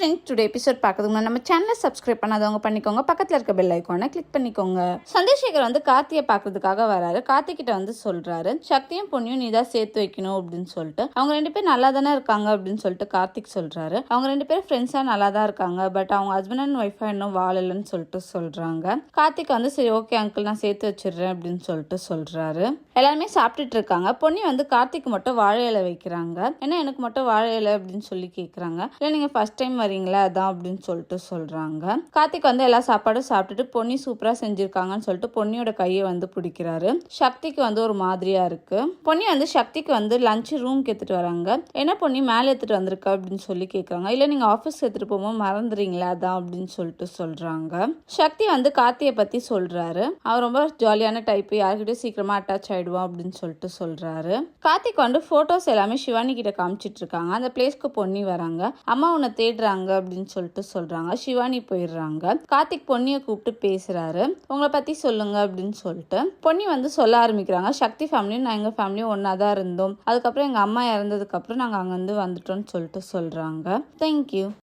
Friends, today episode பார்க்கறதுக்கு முன்னாடி நம்ம சேனலை சப்ஸ்கிரைப் பண்ணாதவங்க பண்ணிக்கோங்க. பக்கத்தில் இருக்க பெல் ஐக்கானை கிளிக் பண்ணிக்கோங்க. சந்திரசேகர் வந்து கார்த்தியை பார்க்கறதுக்காக வராரு. கார்த்திகிட்ட வந்து சொல்றாரு, சக்தியும் பொண்ணியும் நீ தான் சேர்த்து வைக்கணும் அப்படின்னு சொல்லிட்டு. அவங்க 2 பேரும் நல்லா தானே இருக்காங்க அப்படின்னு சொல்லிட்டு கார்த்திக் சொல்றாரு. அவங்க 2 பேரும் ஃப்ரெண்ட்ஸா நல்லா தான் இருக்காங்க, பட் அவங்க ஹஸ்பண்ட் அண்ட் ஒய்ஃபா இன்னும் வாழலன்னு சொல்லிட்டு சொல்றாங்க. கார்த்திக் வந்து சரி ஓகே அங்கிள் நான் சேர்த்து வச்சிடுறேன் அப்படின்னு சொல்லிட்டு சொல்றாரு. எல்லாருமே சாப்பிட்டுட்டு இருக்காங்க. பொண்ணி வந்து கார்த்திக் மட்டும் வாழை இலை வைக்கிறாங்க. ஏன்னா எனக்கு மட்டும் வாழை இலை அப்படின்னு சொல்லி கேட்குறாங்க. இல்லை நீங்கள் ஃபர்ஸ்ட் டைம் வரீங்களா அதான் அப்படின்னு சொல்லிட்டு சொல்றாங்க. கார்த்திக் வந்து எல்லா சாப்பாடும் சாப்பிட்டுட்டு பொன்னி சூப்பரா செஞ்சிருக்காங்கன்னு சொல்லிட்டு பொன்னியோட கையை வந்து பிடிக்கிறாரு. சக்திக்கு வந்து ஒரு மாதிரியா இருக்கு. பொன்னி வந்து சக்திக்கு வந்து லஞ்ச் ரூம்க்கு எடுத்துட்டு வராங்க. என்ன பொன்னி மேலே எடுத்துட்டு வந்திருக்க அப்படின்னு சொல்லி கேட்குறாங்க. இல்லை நீங்கள் ஆஃபீஸ் எடுத்துட்டு போகும்போது மறந்துறீங்களா அதான் அப்படின்னு சொல்லிட்டு சொல்றாங்க. சக்தி வந்து கார்த்தியை பத்தி சொல்றாரு. அவர் ரொம்ப ஜாலியான டைப், யார்கிட்டயும் சீக்கிரமா அட்டாச் ஆயிடுவான் அப்படின்னு சொல்லிட்டு சொல்றாரு. கார்த்திக் வந்து போட்டோஸ் எல்லாமே சிவானி கிட்ட காமிச்சிட்டு இருக்காங்க. அந்த பிளேஸ்க்கு பொன்னி வராங்க. அம்மா உன்னை தேடுறாங்க அப்படின்னு சொல்லிட்டு சொல்றாங்க. சிவானி போயிடுறாங்க. கார்த்திக் பொன்னியை கூப்பிட்டு பேசுறாரு. உங்களை பத்தி சொல்லுங்க அப்படின்னு சொல்லிட்டு பொன்னி வந்து சொல்ல ஆரம்பிக்கிறாங்க. சக்தி ஃபேமிலியும் நான் எங்க ஃபேமிலியும் ஒன்னா தான் இருந்தோம். அதுக்கப்புறம் எங்க அம்மா இறந்ததுக்கு அப்புறம் நாங்க அங்க வந்துட்டோம்னு சொல்லிட்டு சொல்றாங்க. தேங்க்யூ.